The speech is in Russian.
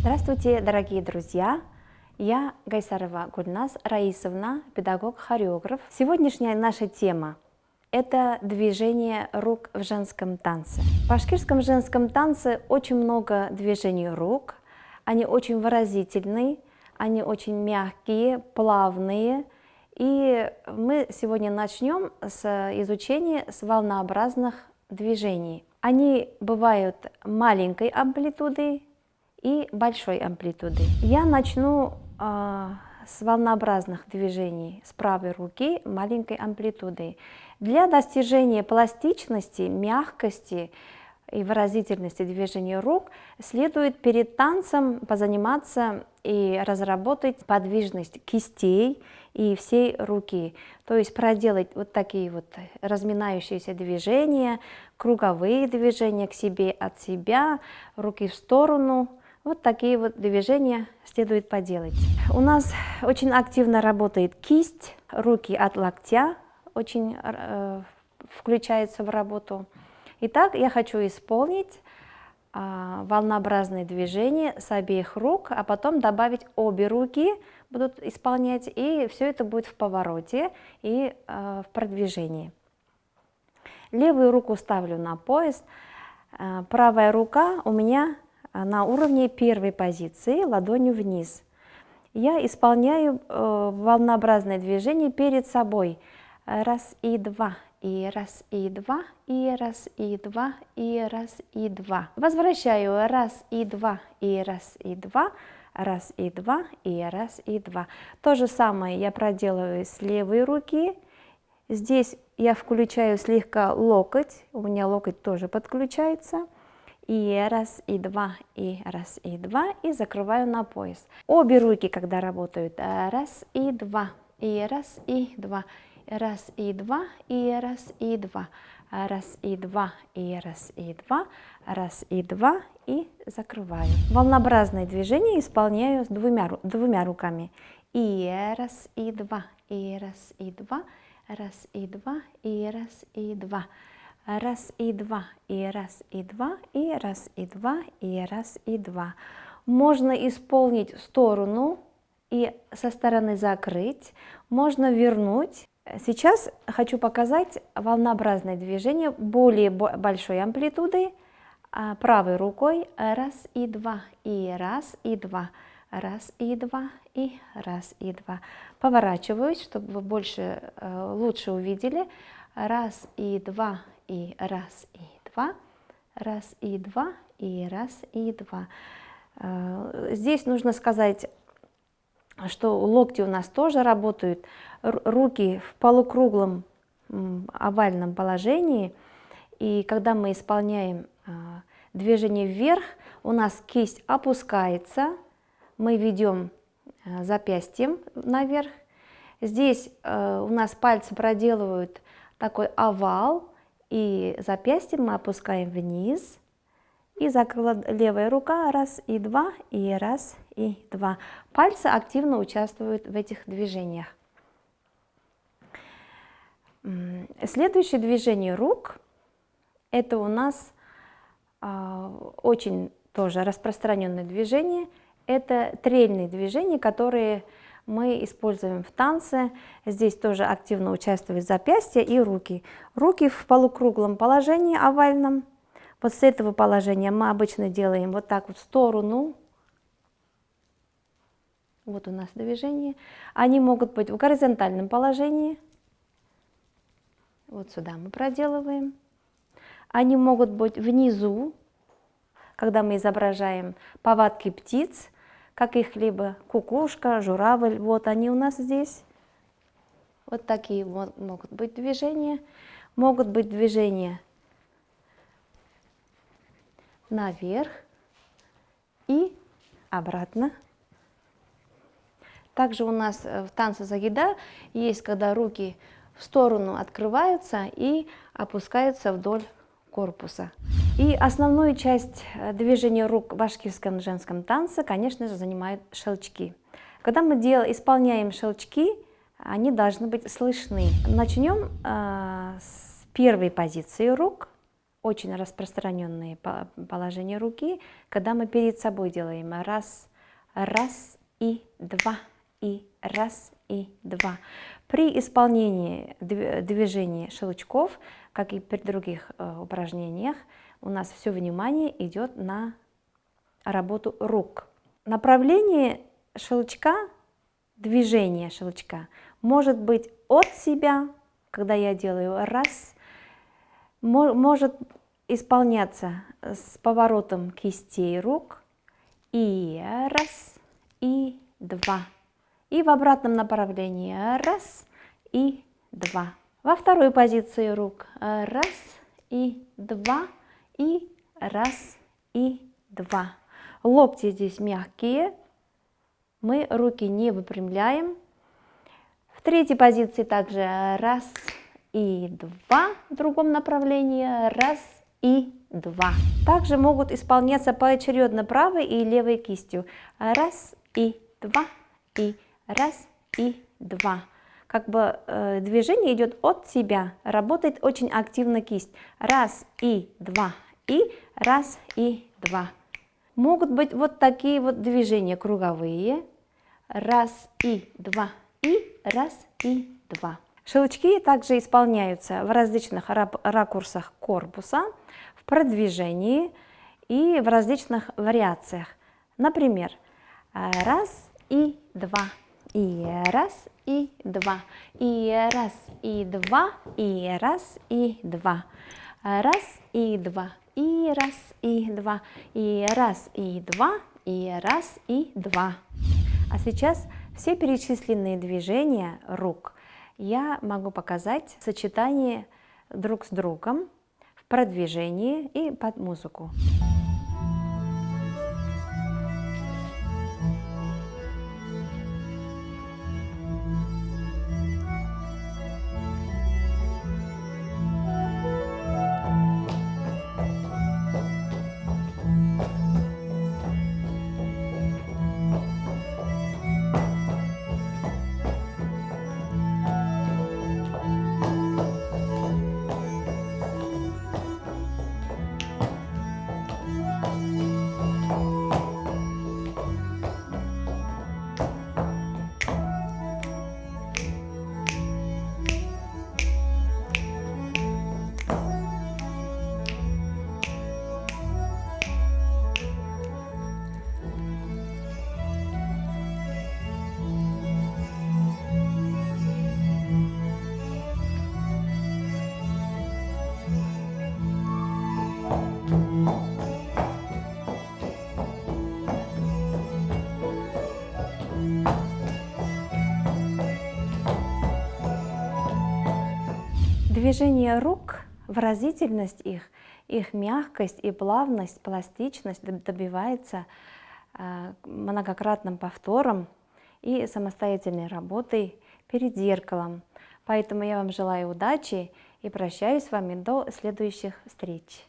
Здравствуйте, дорогие друзья! Я Гайсарова Гульназ Раисовна, педагог-хореограф. Сегодняшняя наша тема – это движение рук в женском танце. В башкирском женском танце очень много движений рук. Они очень выразительные, они очень мягкие, плавные. И мы сегодня начнем с изучения волнообразных движений. Они бывают маленькой амплитуды и большой амплитуды. Я начну с волнообразных движений с правой руки маленькой амплитуды. Для достижения пластичности, мягкости и выразительности движения рук следует перед танцем позаниматься и разработать подвижность кистей и всей руки. То есть проделать вот такие вот разминающиеся движения, круговые движения к себе, от себя, руки в сторону. Вот такие вот движения следует поделать. У нас очень активно работает кисть, руки от локтя очень включаются в работу. Итак, я хочу исполнить волнообразные движения с обеих рук, а потом добавить обе руки будут исполнять, и все это будет в повороте и в продвижении. Левую руку ставлю на пояс, правая рука у меня на уровне первой позиции, ладонью вниз. Я исполняю волнообразное движение перед собой. Раз и два, и раз и два, и раз и два, и раз и два. Возвращаю раз и два, и раз и два, раз и два, и раз и два. То же самое я проделываю с левой руки. Здесь я включаю слегка локоть, у меня локоть тоже подключается. И раз, и два, и раз, и два, и закрываю на пояс. Обе руки, когда работают, раз, и два, и раз, и два, раз, и два, и раз, и два, раз, и два, и раз, и два, раз, и два, и закрываю. Волнообразное движение исполняю с двумя руками. И раз, и два, и раз, и два, раз, и два, и раз, и два. Раз и два, и раз и два, и раз и два, и раз и два. Можно исполнить в сторону и со стороны закрыть, можно вернуть. Сейчас хочу показать волнообразное движение более большой амплитуды правой рукой. Раз и два, и раз и два, раз и два, и раз и два. Поворачиваюсь, чтобы вы лучше увидели. Раз и два, и раз и два, раз и два, и раз и два. Здесь нужно сказать, что локти у нас тоже работают, руки в полукруглом овальном положении, и когда мы исполняем движение вверх, у нас кисть опускается, мы ведем запястьем наверх. Здесь у нас пальцы проделывают такой овал, и запястьем мы опускаем вниз, и закрыла левая рука, раз и два, и раз и два. Пальцы активно участвуют в этих движениях. Следующее движение рук, это у нас очень тоже распространенное движение, это трельные движения, которые мы используем в танце. Здесь тоже активно участвуют запястья и руки. Руки в полукруглом положении, овальном. Вот с этого положения мы обычно делаем вот так вот в сторону. Вот у нас движение. Они могут быть в горизонтальном положении. Вот сюда мы проделываем. Они могут быть внизу, когда мы изображаем повадки птиц, каких-либо, кукушка, журавль, вот они у нас здесь. Вот такие вот могут быть движения. Могут быть движения наверх и обратно. Также у нас в танце загида есть, когда руки в сторону открываются и опускаются вдоль корпуса. И основную часть движения рук в башкирском женском танце, конечно же, занимают щелчки. Когда мы исполняем щелчки, они должны быть слышны. Начнем с первой позиции рук. очень распространенные положения руки, когда мы перед собой делаем раз, раз и два, и раз и два. При исполнении движений щелчков, как и при других упражнениях, у нас все внимание идет на работу рук. Направление щелчка, движение щелчка может быть от себя, когда я делаю раз, может исполняться с поворотом кистей рук, и раз, и два. И в обратном направлении раз и два. Во второй позиции рук раз и два, и раз и два. Локти здесь мягкие, мы руки не выпрямляем. В третьей позиции также раз и два, в другом направлении раз и два. Также могут исполняться поочередно правой и левой кистью. Раз и два, и раз и два. Как бы движение идет от себя, работает очень активно кисть. Раз и два, и раз и два. Могут быть вот такие вот движения круговые. Раз и два, и раз и два. Щелчки также исполняются в различных ракурсах корпуса, в продвижении и в различных вариациях. Например, раз и два, и раз и два, и раз и два, и раз и два, раз и два, и раз и два, и раз и два, и раз и два. А сейчас все перечисленные движения рук я могу показать в сочетании друг с другом, в продвижении и под музыку. Движение рук, выразительность их мягкость и плавность, пластичность добивается многократным повтором и самостоятельной работой перед зеркалом. Поэтому я вам желаю удачи и прощаюсь с вами до следующих встреч.